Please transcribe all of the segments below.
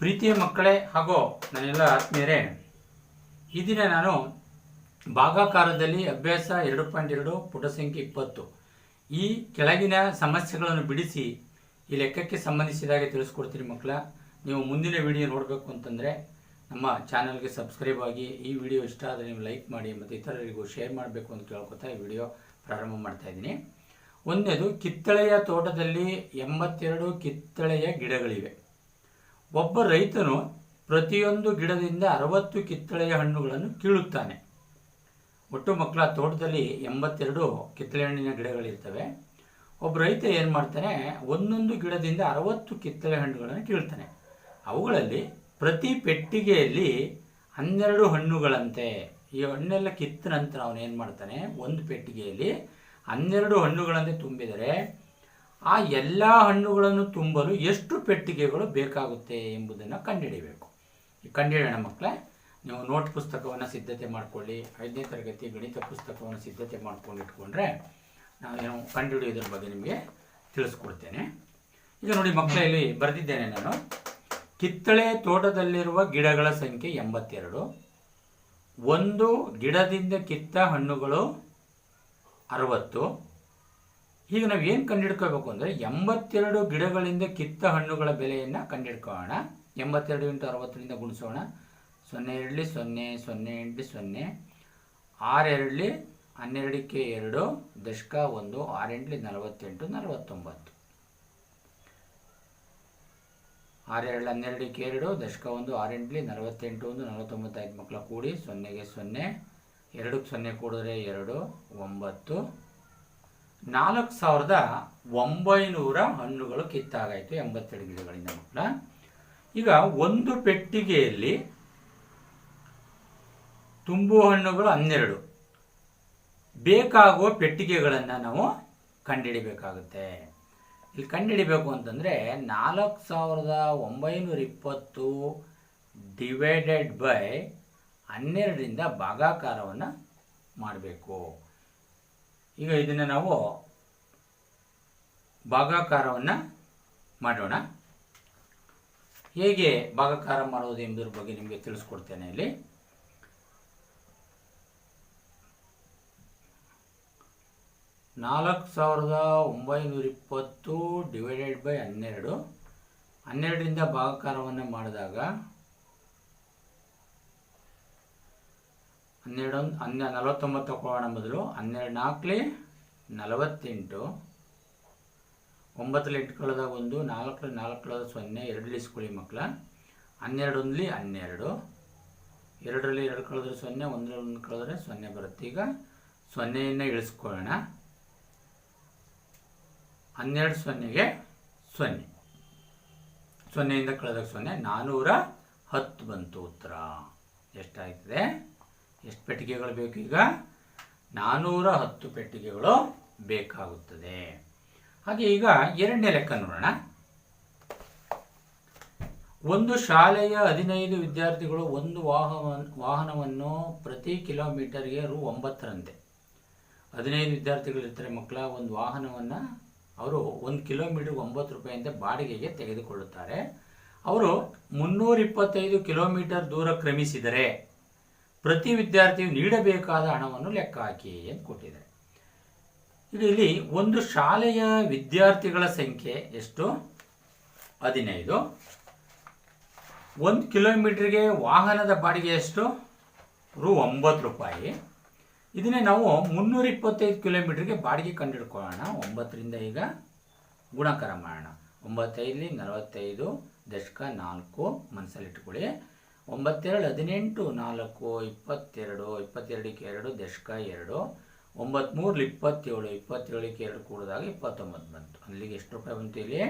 ಪ್ರೀತಿಯ ಮಕ್ಕಳೇ ಹಾಗೂ ನನ್ನೆಲ್ಲ ಆತ್ಮೀಯರೇ, ಈ ದಿನ ನಾನು ಭಾಗಾಕಾರದಲ್ಲಿ ಅಭ್ಯಾಸ 2.2 ಪುಟ ಸಂಖ್ಯೆ 20 ಈ ಕೆಳಗಿನ ಸಮಸ್ಯೆಗಳನ್ನು ಬಿಡಿಸಿ ಈ ಲೆಕ್ಕಕ್ಕೆ ಸಂಬಂಧಿಸಿದಾಗೆ ತಿಳಿಸ್ಕೊಡ್ತೀನಿ ಮಕ್ಕಳ. ನೀವು ಮುಂದಿನ ವಿಡಿಯೋ ನೋಡಬೇಕು ಅಂತಂದರೆ ನಮ್ಮ ಚಾನಲ್ಗೆ ಸಬ್ಸ್ಕ್ರೈಬ್ ಆಗಿ, ಈ ವಿಡಿಯೋ ಇಷ್ಟ ಆದರೆ ನೀವು ಲೈಕ್ ಮಾಡಿ ಮತ್ತು ಇತರರಿಗೂ ಶೇರ್ ಮಾಡಬೇಕು ಅಂತ ಕೇಳ್ಕೊತಾ ಈ ವಿಡಿಯೋ ಪ್ರಾರಂಭ ಮಾಡ್ತಾ ಇದ್ದೀನಿ. ಒಂದನೇದು, ಕಿತ್ತಳೆಯ ತೋಟದಲ್ಲಿ 82 ಕಿತ್ತಳೆಯ ಗಿಡಗಳಿವೆ. ಒಬ್ಬ ರೈತನು ಪ್ರತಿಯೊಂದು ಗಿಡದಿಂದ 60 ಕಿತ್ತಳೆಯ ಹಣ್ಣುಗಳನ್ನು ಕೀಳುತ್ತಾನೆ. ಒಟ್ಟು ಮಕ್ಕಳ ತೋಟದಲ್ಲಿ 82 ಕಿತ್ತಳೆ ಹಣ್ಣಿನ ಗಿಡಗಳಿರ್ತವೆ. ಒಬ್ಬ ರೈತ ಏನು ಮಾಡ್ತಾನೆ, ಒಂದೊಂದು ಗಿಡದಿಂದ 60 ಕಿತ್ತಳೆ ಹಣ್ಣುಗಳನ್ನು ಕೀಳ್ತಾನೆ. ಅವುಗಳಲ್ಲಿ ಪ್ರತಿ ಪೆಟ್ಟಿಗೆಯಲ್ಲಿ 12 ಹಣ್ಣುಗಳಂತೆ. ಈ ಹಣ್ಣೆಲ್ಲ ಕಿತ್ತ ನಂತರ ಅವನು ಏನು ಮಾಡ್ತಾನೆ, ಒಂದು ಪೆಟ್ಟಿಗೆಯಲ್ಲಿ 12 ಹಣ್ಣುಗಳಂತೆ ತುಂಬಿದರೆ ಆ ಎಲ್ಲ ಹಣ್ಣುಗಳನ್ನು ತುಂಬಲು ಎಷ್ಟು ಪೆಟ್ಟಿಗೆಗಳು ಬೇಕಾಗುತ್ತೆ ಎಂಬುದನ್ನು ಕಂಡುಹಿಡಿಯಬೇಕು. ಕಂಡುಹಿಡಿಯೋಣ ಮಕ್ಕಳೇ. ನೀವು ನೋಟ್ ಪುಸ್ತಕವನ್ನು ಸಿದ್ಧತೆ ಮಾಡಿಕೊಳ್ಳಿ. 5ನೇ ತರಗತಿ ಗಣಿತ ಪುಸ್ತಕವನ್ನು ಸಿದ್ಧತೆ ಮಾಡ್ಕೊಂಡು ಇಟ್ಕೊಂಡ್ರೆ ನಾನು ಕಂಡುಹಿಡಿಯೋದ್ರ ಬಗ್ಗೆ ನಿಮಗೆ ತಿಳಿಸ್ಕೊಡ್ತೇನೆ. ಈಗ ನೋಡಿ ಮಕ್ಕಳೇ, ಇಲ್ಲಿ ಬರೆದಿದ್ದೇನೆ ನಾನು. ಕಿತ್ತಳೆ ತೋಟದಲ್ಲಿರುವ ಗಿಡಗಳ ಸಂಖ್ಯೆ 82. ಒಂದು ಗಿಡದಿಂದ ಕಿತ್ತ ಹಣ್ಣುಗಳು 60. ಈಗ ನಾವು ಏನು ಕಂಡುಹಿಡ್ಕೋಬೇಕು ಅಂದರೆ 82 ಗಿಡಗಳಿಂದ ಕಿತ್ತ ಹಣ್ಣುಗಳ ಬೆಲೆಯನ್ನು ಕಂಡುಹಿಡ್ಕೊಳ್ಳೋಣ. 82 × 60ರಿಂದ ಗುಣಿಸೋಣ. 0 2 0 0 8 0 6 2 12 2 ದಶಕ 1 6 8 48 49 6 2 12 2 ದಶಕ 1 6 8 48 1 49 5 ಮಕ್ಕಳ ಕೂಡಿ 0ಗೆ 0 2ಕ್ಕೆ 0 ಕೂಡಿದ್ರೆ 2 9 4900 ಹಣ್ಣುಗಳು ಕಿತ್ತಾಗಾಯಿತು 82 ಗಿಡಗಳಿಂದ ಮಕ್ಕಳ. ಈಗ ಒಂದು ಪೆಟ್ಟಿಗೆಯಲ್ಲಿ ತುಂಬುವ ಹಣ್ಣುಗಳು 12. ಬೇಕಾಗುವ ಪೆಟ್ಟಿಗೆಗಳನ್ನು ನಾವು ಕಂಡುಹಿಡಿಬೇಕಾಗುತ್ತೆ. ಇಲ್ಲಿ ಕಂಡುಹಿಡಿಬೇಕು ಅಂತಂದರೆ 4920 ಡಿವೈಡೆಡ್ ಬೈ 12ರಿಂದ ಭಾಗಾಕಾರವನ್ನು ಮಾಡಬೇಕು. ಈಗ ಇದನ್ನು ನಾವು ಭಾಗಾಕಾರವನ್ನು ಮಾಡೋಣ. ಹೇಗೆ ಭಾಗಾಕಾರ ಮಾಡೋದು ಎಂಬುದರ ಬಗ್ಗೆ ನಿಮಗೆ ತಿಳಿಸ್ಕೊಡ್ತೇನೆ. ಇಲ್ಲಿ 4920 ಡಿವೈಡೆಡ್ ಬೈ 12. 12ರಿಂದ ಭಾಗಾಕಾರವನ್ನು ಮಾಡಿದಾಗ 49 ತಗೊಳ್ಳೋಣ ಮೊದಲು. 12 4 48, 9 8 ಕಳೆದ 1, 4 4 ಕಳೆದ 0, 2 ಇಳಿಸ್ಕೊಳ್ಳಿ ಮಕ್ಕಳ. 12 1 12, 2ರಲ್ಲಿ 2 ಕಳೆದ್ರೆ 0, 1 ಕಳೆದ್ರೆ 0 ಬರುತ್ತೆ. ಈಗ 0ಯನ್ನು ಇಳಿಸ್ಕೊಳ್ಳೋಣ. 12 0ಗೆ 0, 0ಯಿಂದ ಕಳೆದಾಗ 0, 410 ಬಂತು ಉತ್ತರ. ಎಷ್ಟಾಗ್ತದೆ? ಎಷ್ಟು ಪೆಟ್ಟಿಗೆಗಳು ಬೇಕು? ಈಗ 410 ಪೆಟ್ಟಿಗೆಗಳು ಬೇಕಾಗುತ್ತದೆ. ಹಾಗೆ ಈಗ ಎರಡನೇ ಲೆಕ್ಕ ನೋಡೋಣ. ಒಂದು ಶಾಲೆಯ 15 ವಿದ್ಯಾರ್ಥಿಗಳು ಒಂದು ವಾಹನವನ್ನು ಪ್ರತಿ ಕಿಲೋಮೀಟರ್ಗೆ Rs. 9 15 ವಿದ್ಯಾರ್ಥಿಗಳು ಇರ್ತಾರೆ ಮಕ್ಕಳ. ಒಂದು ವಾಹನವನ್ನು ಅವರು 1 ಕಿಲೋಮೀಟರ್ಗೆ ₹9 ಅಂತ ಬಾಡಿಗೆಗೆ ತೆಗೆದುಕೊಳ್ಳುತ್ತಾರೆ. ಅವರು 325 ಕಿಲೋಮೀಟರ್ ದೂರ ಕ್ರಮಿಸಿದರೆ ಪ್ರತಿ ವಿದ್ಯಾರ್ಥಿಯು ನೀಡಬೇಕಾದ ಹಣವನ್ನು ಲೆಕ್ಕ ಹಾಕಿ ಅಂತ ಕೊಟ್ಟಿದ್ದಾರೆ. ಈಗ ಇಲ್ಲಿ ಒಂದು ಶಾಲೆಯ ವಿದ್ಯಾರ್ಥಿಗಳ ಸಂಖ್ಯೆ ಎಷ್ಟು? 15. 1 ಕಿಲೋಮೀಟರ್ಗೆ ವಾಹನದ ಬಾಡಿಗೆ ಎಷ್ಟು? ₹9. ಇದನ್ನೇ ನಾವು 325 ಕಿಲೋಮೀಟರ್ಗೆ ಬಾಡಿಗೆ ಕಂಡುಹಿಡ್ಕೊಳ್ಳೋಣ. 9ರಿಂದ ಈಗ ಗುಣಾಕಾರ ಮಾಡೋಣ. 9 5 45 ದಶಕ 4 ಮನಸ್ಸಲ್ಲಿಟ್ಕೊಳ್ಳಿ. 9 2 18 4 22 22ಕ್ಕೆ 2 ದಶಕ 2 9 3 27 27ಕ್ಕೆ 2 ಕೂಡಿದಾಗ 29 ಬಂತು. ಅಲ್ಲಿಗೆ ಎಷ್ಟು ರೂಪಾಯಿ ಬಂತು? ಇಲ್ಲಿ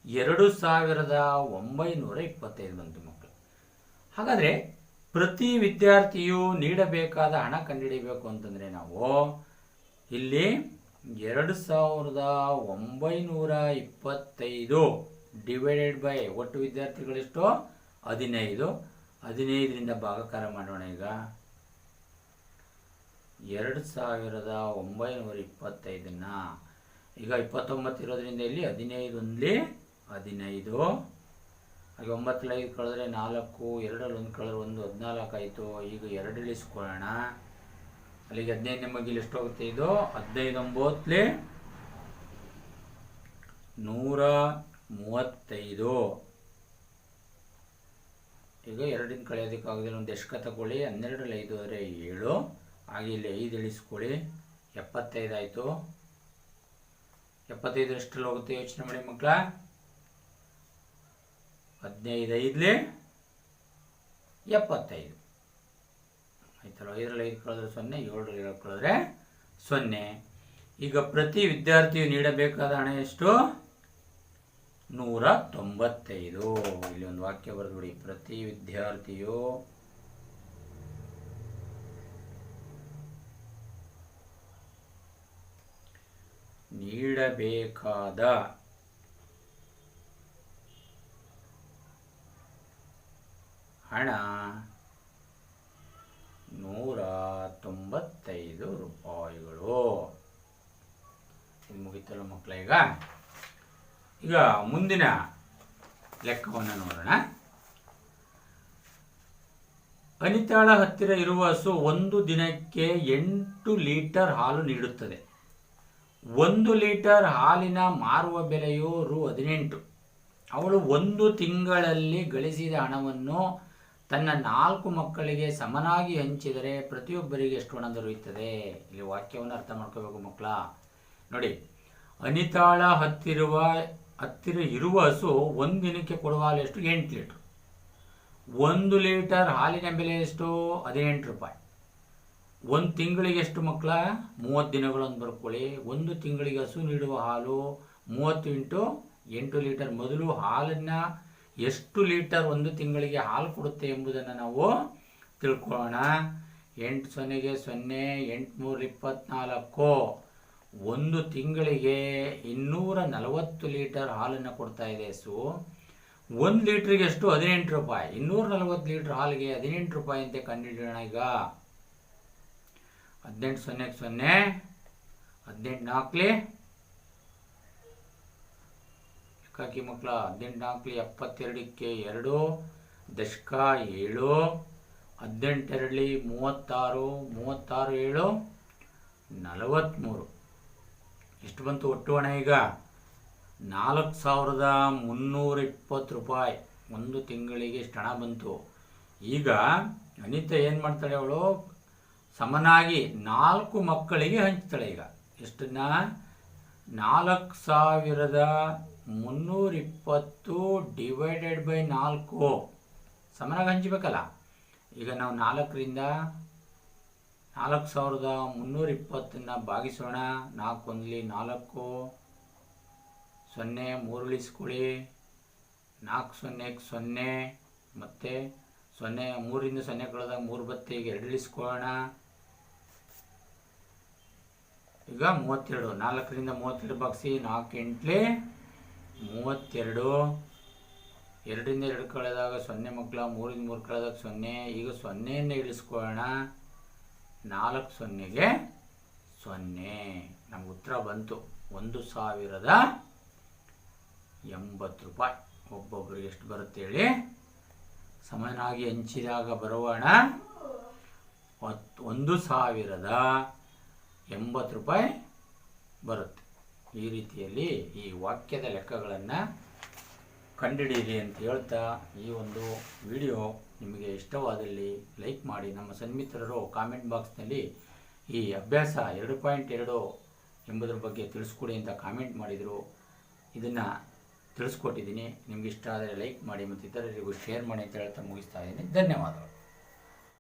2925 ಬಂತು ಮಕ್ಕಳು. ಹಾಗಾದರೆ ಪ್ರತಿ ವಿದ್ಯಾರ್ಥಿಯು ನೀಡಬೇಕಾದ ಹಣ ಕಂಡುಹಿಡಿಯಬೇಕು ಅಂತಂದರೆ ನಾವು ಇಲ್ಲಿ 2925 ಡಿವೈಡೆಡ್ ಬೈ ಒಟ್ಟು ವಿದ್ಯಾರ್ಥಿಗಳೆಷ್ಟು? 15. 15ರಿಂದ ಭಾಗಾಕಾರ ಮಾಡೋಣ. ಈಗ 2925ನ್ನ ಈಗ 29 ಇರೋದ್ರಿಂದ ಇಲ್ಲಿ 15 1 15 ಹಾಗೆ 9 5 ಕಳೆದ್ರೆ 4, 2ರಲ್ಲಿ 1 ಕಳೆದ್ರೆ 1, 14 ಆಯಿತು. ಈಗ 2 ಇಳಿಸ್ಕೊಳ್ಳೋಣ. ಅಲ್ಲಿಗೆ 15 ನಿಮಗೆ ಇಲ್ಲಿ ಎಷ್ಟು ಹೋಗುತ್ತೆ? ಇದು 15 9 135. ಈಗ 2ರಿಂದ ಕಳೆಯೋದಕ್ಕಾಗೋದಿಲ್ಲ, ಒಂದು ದಶಕ ತಗೊಳ್ಳಿ. 12ರಲ್ಲಿ 5 ಅಂದರೆ 7. ಹಾಗೆ ಇಲ್ಲಿ 5 ಇಳಿಸ್ಕೊಳ್ಳಿ, 75 ಆಯಿತು. 75 ಎಷ್ಟರಲ್ಲಿ ಹೋಗುತ್ತೆ ಯೋಚನೆ ಮಾಡಿ ಮಕ್ಕಳ? 15 5 75 ಆಯ್ತಲ್ಲ. 5ರಲ್ಲಿ 5 ಕಳೆದ್ರೆ 0, 7ರಲ್ಲಿ 7 ಕಳೆದ್ರೆ 0. ಈಗ ಪ್ರತಿ ವಿದ್ಯಾರ್ಥಿಯು ನೀಡಬೇಕಾದ ಹಣ ಎಷ್ಟು? 195. ಇಲ್ಲಿ ಒಂದು ವಾಕ್ಯ ಬರೆದ್ಬಿಡಿ. ಪ್ರತಿ ವಿದ್ಯಾರ್ಥಿಯು ನೀಡಬೇಕಾದ ಹಣ 195 ರೂಪಾಯಿಗಳು. ಇದು ಮುಗಿತಲ್ಲ ಮಕ್ಕಳ. ಈಗ ಮುಂದಿನ ಲೆಕ್ಕವನ್ನು ನೋಡೋಣ. ಅನಿತಾಳ ಹತ್ತಿರ ಇರುವ ಹಸು ಒಂದು ದಿನಕ್ಕೆ 8 ಲೀಟರ್ ಹಾಲು ನೀಡುತ್ತದೆ. 1 ಲೀಟರ್ ಹಾಲಿನ ಮಾರುವ ಬೆಲೆಯು ರೂ. 18. ಅವಳು 1 ತಿಂಗಳಲ್ಲಿ ಗಳಿಸಿದ ಹಣವನ್ನು ತನ್ನ 4 ಮಕ್ಕಳಿಗೆ ಸಮನಾಗಿ ಹಂಚಿದರೆ ಪ್ರತಿಯೊಬ್ಬರಿಗೆ ಎಷ್ಟು ಹಣ ದೊರೆಯುತ್ತದೆ? ಇಲ್ಲಿ ವಾಕ್ಯವನ್ನು ಅರ್ಥ ಮಾಡ್ಕೋಬೇಕು ಮಕ್ಕಳ. ನೋಡಿ, ಅನಿತಾಳ ಹತ್ತಿರ ಇರುವ ಹಸು 1 ದಿನಕ್ಕೆ ಕೊಡುವ ಹಾಲು ಎಷ್ಟು? 8 ಲೀಟರ್. 1 ಲೀಟರ್ ಹಾಲಿನ ಬೆಲೆ ಎಷ್ಟು? 18 ರೂಪಾಯಿ. 1 ತಿಂಗಳಿಗೆ ಎಷ್ಟು ಮಕ್ಕಳ? 30 ದಿನಗಳು ಅಂತ ಬರ್ಕೊಳ್ಳಿ. 1 ತಿಂಗಳಿಗೆ ಹಸು ನೀಡುವ ಹಾಲು 30 × 8 ಲೀಟರ್. ಮೊದಲು ಹಾಲನ್ನು ಎಷ್ಟು ಲೀಟರ್ 1 ತಿಂಗಳಿಗೆ ಹಾಲು ಕೊಡುತ್ತೆ ಎಂಬುದನ್ನು ನಾವು ತಿಳ್ಕೊಳ್ಳೋಣ. 8 0 0, 8 3 24. 1 ತಿಂಗಳಿಗೆ 240 ಲೀಟರ್ ಹಾಲನ್ನು ಕೊಡ್ತಾ ಇದೆ ಹಸು. 1 ಲೀಟ್ರಿಗೆ ಎಷ್ಟು? 18 ರೂಪಾಯಿ. 240 ಲೀಟರ್ ಹಾಲಿಗೆ 18 ರೂಪಾಯಿ ಅಂತ ಕಂಡುಹಿಡಿಯೋಣ. ಈಗ 18 0 0, 18 4 ಲೆಕ್ಕಾಕಿ ಮಕ್ಕಳ. 18 4 72ಕ್ಕೆ 2, ದಶಕ 7. 18 2 36, 36 7 43. ಎಷ್ಟು ಬಂತು ಒಟ್ಟು ಹಣ? ಈಗ 4320 ರೂಪಾಯಿ. 1 ತಿಂಗಳಿಗೆ ಇಷ್ಟು ಹಣ ಬಂತು. ಈಗ ಅನಿತಾ ಏನು ಮಾಡ್ತಾಳೆ? ಅವಳು ಸಮನಾಗಿ 4 ಮಕ್ಕಳಿಗೆ ಹಂಚ್ತಾಳೆ. ಈಗ ಎಷ್ಟನ್ನ? 4320 / 4 ಸಮನಾಗಿ ಹಂಚಬೇಕಲ್ಲ. ಈಗ ನಾವು 4ರಿಂದ 4320 ಭಾಗಿಸೋಣ. 4 1 4, 0 3 ಇಳಿಸ್ಕೊಳ್ಳಿ. 4 0 0 ಮತ್ತೆ 0, 3ರಿಂದ 0 ಕಳೆದಾಗ 3 ಬತ್ತೆ. ಈಗ 2 ಇಳಿಸ್ಕೊಳ್ಳೋಣ. ಈಗ 32. 4ರಿಂದ 32 ಭಾಗಿಸಿ. 4 8 32. 2ರಿಂದ 2 ಕಳೆದಾಗ 0 ಮಕ್ಕಳ. 3ರಿಂದ 3 ಕಳೆದಾಗ 0. ಈಗ 0ಯಿಂದ ಇಳಿಸ್ಕೊಳ್ಳೋಣ. 4 0ಗೆ 0. ನಮ್ಗೆ ಉತ್ತರ ಬಂತು 1080 ರೂಪಾಯಿ. ಒಬ್ಬೊಬ್ಬರಿಗೆ ಎಷ್ಟು ಬರುತ್ತೆ ಹೇಳಿ? ಸಮನಾಗಿ ಹಂಚಿದಾಗ ಬರುವ ಹಣ 1080 ರೂಪಾಯಿ ಬರುತ್ತೆ. ಈ ರೀತಿಯಲ್ಲಿ ಈ ವಾಕ್ಯದ ಲೆಕ್ಕಗಳನ್ನು ಕಂಡುಹಿಡಿಯಿರಿ ಅಂತ ಹೇಳ್ತಾ, ಈ ಒಂದು ವಿಡಿಯೋ ನಿಮಗೆ ಇಷ್ಟವಾದಲ್ಲಿ ಲೈಕ್ ಮಾಡಿ. ನಮ್ಮ ಸನ್ಮಿತ್ರರು ಕಾಮೆಂಟ್ ಬಾಕ್ಸ್ನಲ್ಲಿ ಈ ಅಭ್ಯಾಸ 2.2 ಎಂಬುದರ ಬಗ್ಗೆ ತಿಳಿಸ್ಕೊಡಿ ಅಂತ ಕಾಮೆಂಟ್ ಮಾಡಿದರು. ಇದನ್ನು ತಿಳಿಸ್ಕೊಟ್ಟಿದ್ದೀನಿ. ನಿಮ್ಗೆ ಇಷ್ಟ ಆದರೆ ಲೈಕ್ ಮಾಡಿ ಮತ್ತು ಇತರರಿಗೂ ಶೇರ್ ಮಾಡಿ ಅಂತ ಹೇಳ್ತಾ ಮುಗಿಸ್ತಾ ಇದ್ದೀನಿ. ಧನ್ಯವಾದಗಳು.